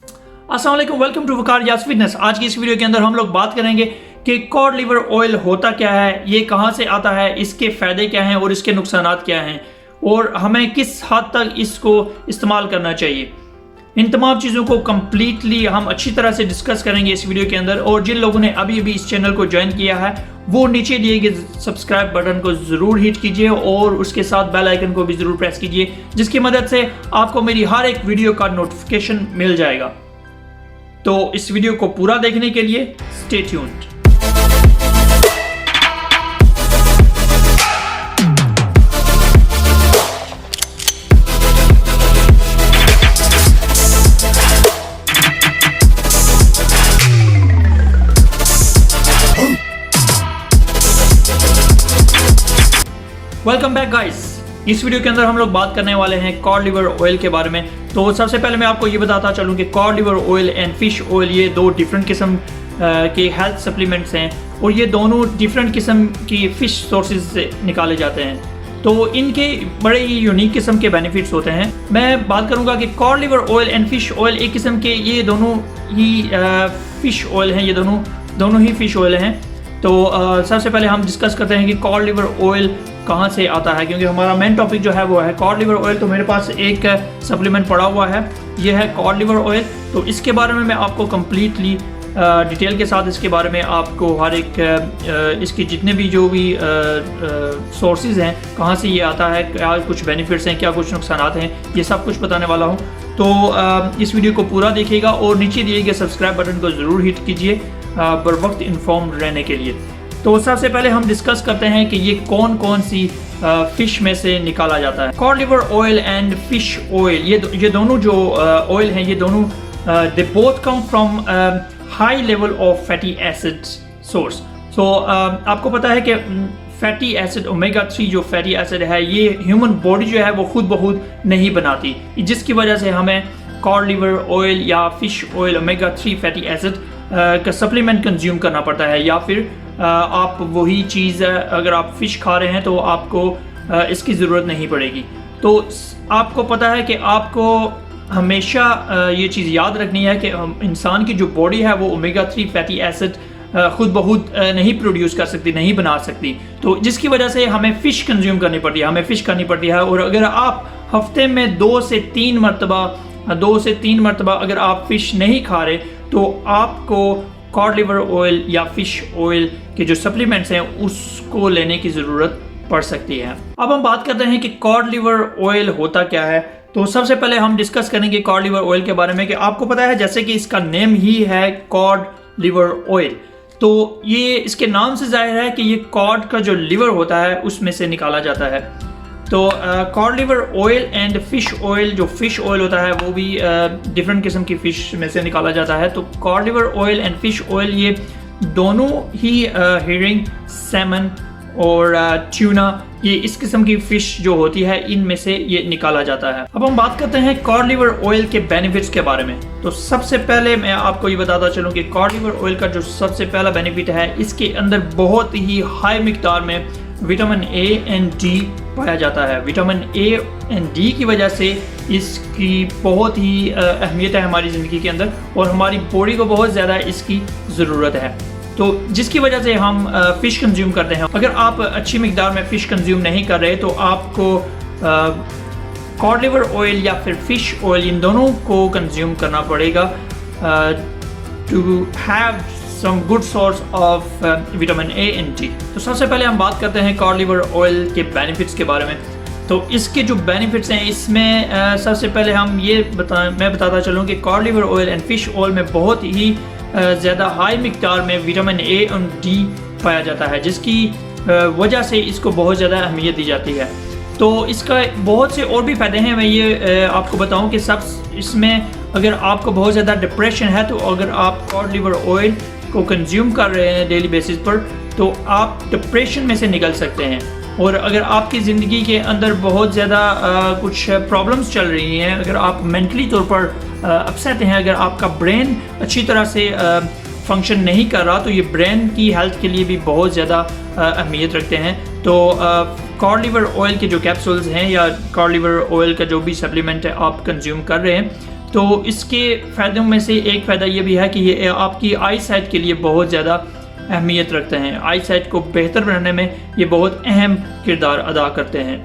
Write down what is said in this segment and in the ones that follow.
अस्सलाम वालेकुम, welcome to Waqar Yas fitness. आज की इस वीडियो के अंदर हम लोग बात करेंगे कि कॉड लिवर ऑयल होता क्या है, ये कहाँ से आता है, इसके फ़ायदे क्या हैं और इसके नुकसानात क्या हैं और हमें किस हद तक इसको इस्तेमाल करना चाहिए। इन तमाम चीज़ों को कम्प्लीटली हम अच्छी तरह से डिस्कस करेंगे इस वीडियो के अंदर। और जिन लोगों ने अभी अभी इस चैनल को ज्वाइन किया है वो नीचे दिए गए सब्सक्राइब बटन को ज़रूर हिट कीजिए और उसके साथ बेल आइकन को भी ज़रूर प्रेस कीजिए, जिसकी मदद से आपको मेरी हर एक वीडियो का नोटिफिकेशन मिल जाएगा। तो इस वीडियो को पूरा देखने के लिए stay tuned. Welcome back guys. इस वीडियो के अंदर हम लोग बात करने वाले हैं कॉड लिवर ऑयल के बारे में। तो सबसे पहले मैं आपको ये बताता चलूँ कि code liver oil and fish oil ये दो डिफरेंट किस्म के हेल्थ सप्लीमेंट्स हैं और ये दोनों डिफरेंट किस्म की फ़िश सोर्सेज से निकाले जाते हैं। तो इनके बड़े ही यूनिक किस्म के बेनिफिट्स होते हैं। मैं बात करूँगा कि code liver oil and fish oil एक किस्म के ये दोनों ही फ़िश ऑयल हैं, ये दोनों ही फ़िश ऑयल हैं। तो सबसे पहले हम डिस्कस करते हैं कि कॉड लिवर ऑयल कहाँ से आता है, क्योंकि हमारा मेन टॉपिक जो है वो है कॉड लिवर ऑयल। तो मेरे पास एक सप्लीमेंट पड़ा हुआ है, ये है कॉड लिवर ऑयल। तो इसके बारे में मैं आपको कम्प्लीटली डिटेल के साथ इसके बारे में आपको हर एक इसके जितने भी जो भी सोर्सेज हैं, कहाँ से ये आता है, क्या कुछ बेनिफिट्स हैं, क्या कुछ नुकसानात हैं, ये सब कुछ बताने वाला हूँ। तो इस वीडियो को पूरा देखिएगा और नीचे दिए गए सब्सक्राइब बटन को ज़रूर हिट कीजिए बर वक्त इन्फॉर्म्ड रहने के लिए। तो सबसे पहले हम डिस्कस करते हैं कि ये कौन कौन सी फिश में से निकाला जाता है। Cod liver oil and fish oil ये दोनों जो ऑयल हैं, ये दोनों they both come from high level of fatty acid source. So आपको पता है कि फैटी एसिड ओमेगा 3 जो फैटी एसिड है ये ह्यूमन बॉडी जो है वो खुद ब खुद नहीं बनाती, जिसकी वजह से हमें कॉड लिवर ऑयल या fish oil omega 3 fatty acid का सप्लीमेंट कंज्यूम करना पड़ता है। या फिर आप वही चीज़ अगर आप फ़िश खा रहे हैं तो आपको इसकी ज़रूरत नहीं पड़ेगी। तो आपको पता है कि आपको हमेशा ये चीज़ याद रखनी है कि इंसान की जो बॉडी है वो ओमेगा 3 फैटी एसिड खुद ब खुद नहीं प्रोड्यूस कर सकती, नहीं बना सकती। तो जिसकी वजह से हमें फ़िश कंज्यूम करनी पड़ती है, हमें फ़िश करनी पड़ती है। और अगर आप हफ्ते में 2 से 3 मरतबा अगर आप फ़िश नहीं खा रहे तो आपको कॉड लिवर ऑयल या फिश ऑयल के जो सप्लीमेंट्स हैं उसको लेने की ज़रूरत पड़ सकती है। अब हम बात करते हैं कि कॉड लिवर ऑयल होता क्या है। तो सबसे पहले हम डिस्कस करेंगे कॉड लिवर ऑयल के बारे में कि आपको पता है जैसे कि इसका नेम ही है कॉड लिवर ऑयल, तो ये इसके नाम से जाहिर है कि ये कॉड का जो लिवर होता है उसमें से निकाला जाता है। तो cod liver oil and fish oil, जो फिश ऑयल होता है वो भी डिफरेंट किस्म की फ़िश में से निकाला जाता है। तो cod liver oil and fish oil ये दोनों ही हेरिंग, सैमन और ट्यूना, ये इस किस्म की फ़िश जो होती है इनमें से ये निकाला जाता है। अब हम बात करते हैं कॉड लिवर ऑयल के बेनिफिट्स के बारे में। तो सबसे पहले मैं आपको ये बताता चलूँ कि कॉड लिवर ऑयल का जो सबसे पहला बेनिफिट है, इसके अंदर बहुत ही हाई मिकदार में विटामिन ए एंड डी पाया जाता है। विटामिन ए एंड डी की वजह से इसकी बहुत ही अहमियत है हमारी ज़िंदगी के अंदर और हमारी बॉडी को बहुत ज़्यादा इसकी ज़रूरत है। तो जिसकी वजह से हम फ़िश कंज्यूम करते हैं। अगर आप अच्छी मिकदार में फ़िश कंज्यूम नहीं कर रहे तो आपको कॉड लिवर ऑयल या फिर फ़िश ऑयल, इन दोनों को कंज्यूम करना पड़ेगा to have some good source of vitamin A and D। तो सबसे पहले हम बात करते हैं कॉड लिवर ऑयल के बेनिफिट्स के बारे में। तो इसके जो बेनिफिट्स हैं इसमें सबसे पहले हम मैं बताता चलूँ कि code liver oil and fish oil में बहुत ही ज़्यादा हाई मिकदार में विटामिन ए और डी पाया जाता है, जिसकी वजह से इसको बहुत ज़्यादा अहमियत दी जाती है। तो इसका बहुत से और भी फ़ायदे हैं। मैं ये आपको बताऊँ कि सब इसमें अगर आपको बहुत ज़्यादा डिप्रेशन है तो अगर आप कॉड लिवर ऑयल को कंज्यूम कर रहे हैं डेली बेसिस पर तो आप डिप्रेशन में से निकल सकते हैं। और अगर आपकी ज़िंदगी के अंदर बहुत ज़्यादा कुछ प्रॉब्लम्स चल रही हैं, अगर आप मेंटली तौर पर अपसेट हैं, अगर आपका ब्रेन अच्छी तरह से फंक्शन नहीं कर रहा तो ये ब्रेन की हेल्थ के लिए भी बहुत ज़्यादा अहमियत रखते हैं। तो कॉड लिवर ऑयल के जो कैप्सूल्स हैं या कॉड लिवर ऑयल का जो भी सप्लीमेंट है आप कंज्यूम कर रहे हैं तो इसके फ़ायदों में से एक फ़ायदा ये भी है कि ये आपकी आई साइट के लिए बहुत ज़्यादा अहमियत रखते हैं। आई साइट को बेहतर बनाने में ये बहुत अहम किरदार अदा करते हैं।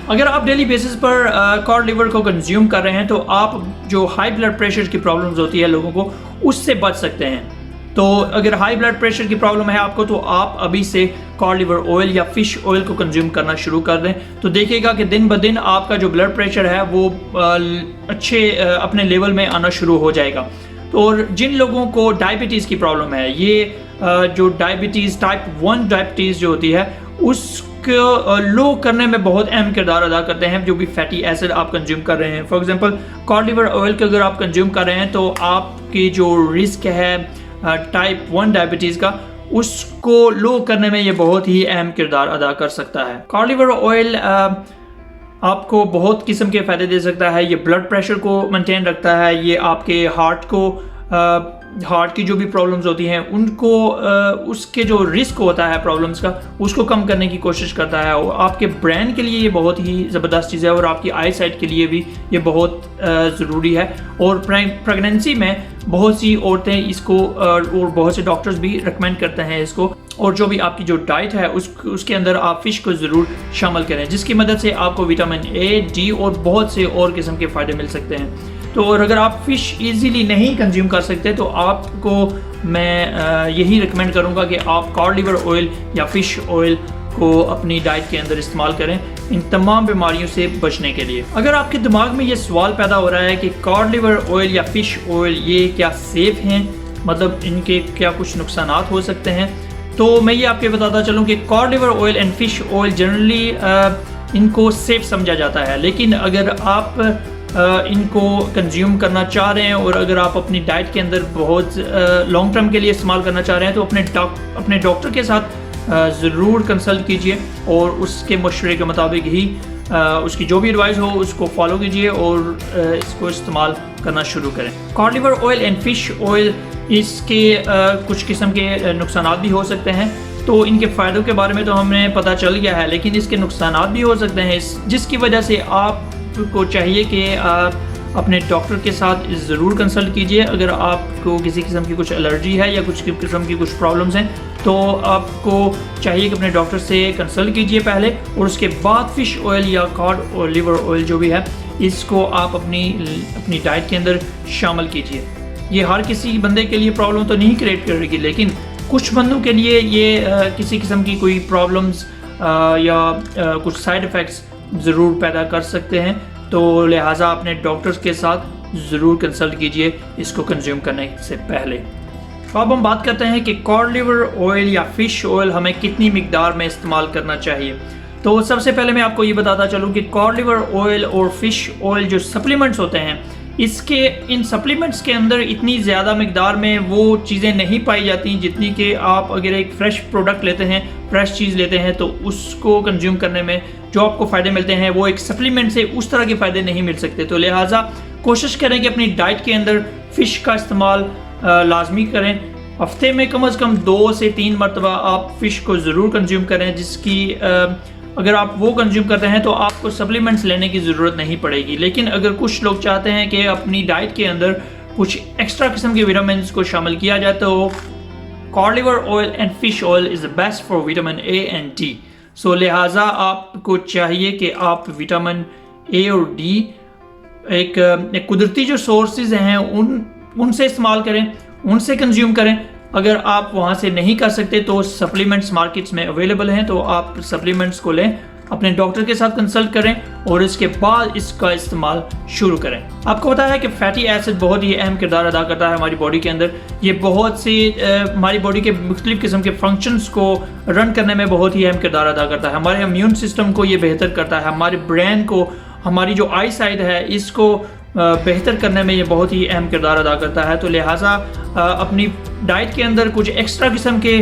अगर आप डेली बेसिस पर कॉड लिवर को कंज्यूम कर रहे हैं तो आप जो हाई ब्लड प्रेशर की प्रॉब्लम्स होती है लोगों को, उससे बच सकते हैं। तो अगर हाई ब्लड प्रेशर की प्रॉब्लम है आपको, तो आप अभी से कॉड लिवर ऑयल या फिश ऑयल को कंज्यूम करना शुरू कर दें। तो देखिएगा कि दिन ब दिन आपका जो ब्लड प्रेशर है वो अच्छे अपने लेवल में आना शुरू हो जाएगा। तो और जिन लोगों को डायबिटीज़ की प्रॉब्लम है, ये जो डायबिटीज़ टाइप 1 डायबिटीज़ जो होती है उसको लो करने में बहुत अहम किरदार अदा करते हैं जो भी फैटी एसिड आप कंज्यूम कर रहे हैं। For example code liver oil को अगर आप कंज्यूम कर रहे हैं तो आपकी जो रिस्क है टाइप 1 डायबिटीज़ का, उसको लो करने में ये बहुत ही अहम किरदार अदा कर सकता है। कॉड लिवर ऑयल आपको बहुत किस्म के फ़ायदे दे सकता है। ये ब्लड प्रेशर को मेंटेन रखता है, ये आपके हार्ट की जो भी प्रॉब्लम्स होती हैं उनको उसके जो रिस्क होता है प्रॉब्लम्स का, उसको कम करने की कोशिश करता है। और आपके ब्रेन के लिए ये बहुत ही ज़बरदस्त चीज़ है और आपकी आई साइट के लिए भी ये बहुत ज़रूरी है। और प्रेगनेंसी में बहुत सी औरतें इसको और बहुत से डॉक्टर्स भी रिकमेंड करते हैं इसको। और जो भी आपकी जो डाइट है उसके अंदर आप फ़िश को ज़रूर शामिल करें, जिसकी मदद से आपको विटामिन ए, डी और बहुत से और किस्म के फ़ायदे मिल सकते हैं। तो और अगर आप फ़िश इजीली नहीं कंज्यूम कर सकते तो आपको मैं यही रिकमेंड करूँगा कि आप कॉड लिवर ऑयल या फ़िश ऑयल को अपनी डाइट के अंदर इस्तेमाल करें इन तमाम बीमारियों से बचने के लिए। अगर आपके दिमाग में ये सवाल पैदा हो रहा है कि कॉड लिवर ऑयल या फ़िश ऑयल ये क्या सेफ़ हैं, मतलब इनके क्या कुछ नुकसान हो सकते हैं, तो मैं ये आपको बताता चलूँ कि code liver oil and fish oil generally इनको सेफ़ समझा जाता है। लेकिन अगर आप इनको कंज्यूम करना चाह रहे हैं और अगर आप अपनी डाइट के अंदर बहुत लॉन्ग टर्म के लिए इस्तेमाल करना चाह रहे हैं तो अपने डॉक्टर के साथ ज़रूर कंसल्ट कीजिए और उसके मशवरे के मुताबिक ही उसकी जो भी एडवाइस हो उसको फॉलो कीजिए और इसको इस्तेमाल करना शुरू करें। Code liver oil and fish oil, इसके कुछ किस्म के नुकसान भी हो सकते हैं। तो इनके फ़ायदों के बारे में तो हमें पता चल गया है, लेकिन इसके नुकसान भी हो सकते हैं, जिसकी वजह से आपको चाहिए कि आप अपने डॉक्टर के साथ ज़रूर कंसल्ट कीजिए। अगर आपको किसी किस्म की कुछ एलर्जी है या कुछ किस्म की कुछ प्रॉब्लम्स हैं तो आपको चाहिए कि अपने डॉक्टर से कंसल्ट कीजिए पहले, और उसके बाद फ़िश ऑयल या कॉड और लिवर ऑयल जो भी है इसको आप अपनी डाइट के अंदर शामिल कीजिए। ये हर किसी बंदे के लिए प्रॉब्लम तो नहीं क्रिएट करेगी, लेकिन कुछ बंदों के लिए ये किसी किस्म की कोई प्रॉब्लम्स या कुछ साइड इफ़ेक्ट्स ज़रूर पैदा कर सकते हैं। तो लिहाजा अपने डॉक्टर्स के साथ ज़रूर कंसल्ट कीजिए इसको कंज्यूम करने से पहले। तो अब हम बात करते हैं कि कॉड लिवर ऑयल या फ़िश ऑयल हमें कितनी मिकदार में इस्तेमाल करना चाहिए। तो सबसे पहले मैं आपको ये बताता चलूँ कि कॉड लिवर ऑयल और फ़िश ऑयल जो सप्लीमेंट्स होते हैं, इन सप्लीमेंट्स के अंदर इतनी ज़्यादा मिकदार में वो चीज़ें नहीं पाई जाती जितनी कि आप अगर एक फ़्रेश प्रोडक्ट लेते हैं, फ़्रेश चीज़ लेते हैं तो उसको कंज्यूम करने में जो आपको फ़ायदे मिलते हैं वो एक सप्लीमेंट से उस तरह के फ़ायदे नहीं मिल सकते। तो लिहाजा कोशिश करें कि अपनी डाइट के अंदर फ़िश का इस्तेमाल लाजमी करें। हफ्ते में कम से कम 2 से 3 मरतबा आप फ़िश को ज़रूर कंज्यूम करें, जिसकी अगर आप वो कंज्यूम करते हैं तो आपको सप्लीमेंट्स लेने की ज़रूरत नहीं पड़ेगी। लेकिन अगर कुछ लोग चाहते हैं कि अपनी डाइट के अंदर कुछ एक्स्ट्रा किस्म के विटामिन को शामिल किया जाए तो cod liver oil and fish oil is the best for vitamin A and D. So लिहाजा आपको चाहिए कि आप विटामिन ए और डी एक कुदरती जो सोर्सेज हैं उनसे इस्तेमाल करें, उनसे कंज्यूम करें। अगर आप वहाँ से नहीं कर सकते तो सप्लीमेंट्स मार्केट्स में अवेलेबल हैं, तो आप सप्लीमेंट्स को लें, अपने डॉक्टर के साथ कंसल्ट करें और इसके बाद इसका इस्तेमाल शुरू करें। आपको पता है कि फैटी एसिड बहुत ही अहम किरदार अदा करता है हमारी बॉडी के अंदर। ये बहुत सी हमारी बॉडी के मुख्तलिफ किस्म के फंक्शंस को रन करने में बहुत ही अहम किरदार अदा करता है। हमारे इम्यून सिस्टम को ये बेहतर करता है, हमारे ब्रेन को, हमारी जो आई साइड है इसको बेहतर करने में ये बहुत ही अहम किरदार अदा करता है। तो लिहाजा अपनी डाइट के अंदर कुछ एक्स्ट्रा किस्म के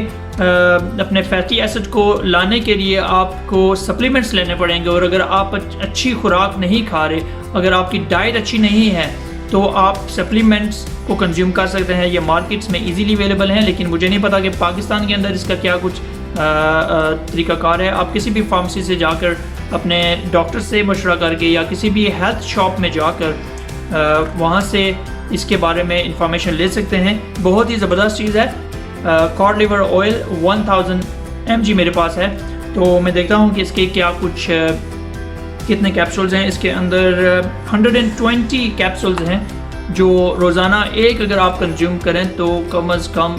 अपने फैटी एसिड को लाने के लिए आपको सप्लीमेंट्स लेने पड़ेंगे। और अगर आप अच्छी खुराक नहीं खा रहे, अगर आपकी डाइट अच्छी नहीं है तो आप सप्लीमेंट्स को कंज्यूम कर सकते हैं। ये मार्केट्स में इजीली अवेलेबल हैं, लेकिन मुझे नहीं पता कि पाकिस्तान के अंदर इसका क्या कुछ तरीक़ाकार है। आप किसी भी फार्मेसी से जाकर अपने डॉक्टर से मशवरा करके या किसी भी हेल्थ शॉप में जाकर वहाँ से इसके बारे में इंफॉर्मेशन ले सकते हैं। बहुत ही ज़बरदस्त चीज़ है। कॉड लिवर ऑयल 1000 mg मेरे पास है, तो मैं देखता हूँ कि इसके क्या कुछ कितने कैप्सूल्स हैं। इसके अंदर 120 कैप्सूल्स हैं जो रोज़ाना एक अगर आप कंज्यूम करें तो कम अज़ कम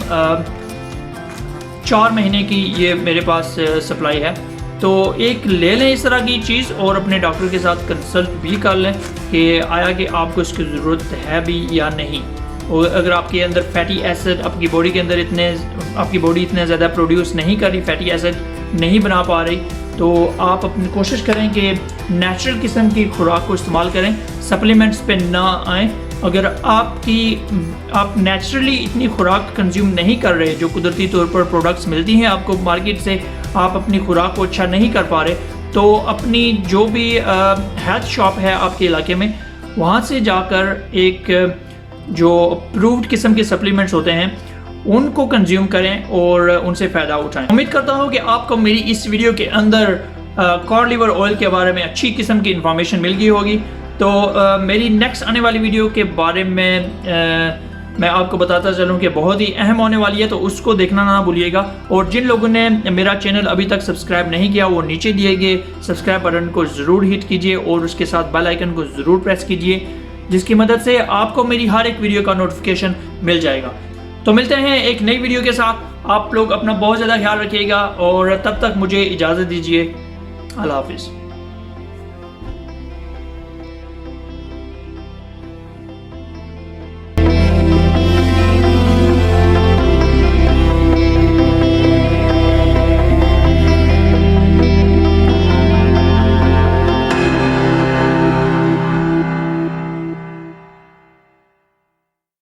4 महीने की ये मेरे पास सप्लाई है। तो एक ले लें इस तरह की चीज़ और अपने डॉक्टर के साथ कंसल्ट भी कर लें कि आया कि आपको इसकी ज़रूरत है भी या नहीं। और अगर आपके अंदर फैटी एसिड आपकी बॉडी के अंदर आपकी बॉडी इतने ज़्यादा प्रोड्यूस नहीं कर रही, फैटी एसिड नहीं बना पा रही, तो आप अपनी कोशिश करें कि नेचुरल किस्म की खुराक को इस्तेमाल करें, सप्लीमेंट्स पे ना आएँ। अगर आप नेचुरली इतनी खुराक कंज्यूम नहीं कर रहे, जो कुदरती तौर पर प्रोडक्ट्स मिलती हैं आपको मार्केट से, आप अपनी खुराक को अच्छा नहीं कर पा रहे, तो अपनी जो भी हेल्थ शॉप है आपके इलाके में, वहाँ से जाकर एक जो अप्रूव्ड किस्म के सप्लीमेंट्स होते हैं उनको कंज्यूम करें और उनसे फ़ायदा उठाएं। उम्मीद करता हूँ कि आपको मेरी इस वीडियो के अंदर कॉड लिवर ऑयल के बारे में अच्छी किस्म की इंफॉर्मेशन मिल गई होगी। तो मेरी नेक्स्ट आने वाली वीडियो के बारे में मैं आपको बताता चलूँ कि बहुत ही अहम होने वाली है, तो उसको देखना ना भूलिएगा। और जिन लोगों ने मेरा चैनल अभी तक सब्सक्राइब नहीं किया, वो नीचे दिए गए सब्सक्राइब बटन को ज़रूर हिट कीजिए और उसके साथ बेल आइकन को ज़रूर प्रेस कीजिए, जिसकी मदद से आपको मेरी हर एक वीडियो का नोटिफिकेशन मिल जाएगा। तो मिलते हैं एक नई वीडियो के साथ। आप लोग अपना बहुत ज़्यादा ख्याल रखिएगा और तब तक मुझे इजाज़त दीजिए। अल्लाह हाफिज़।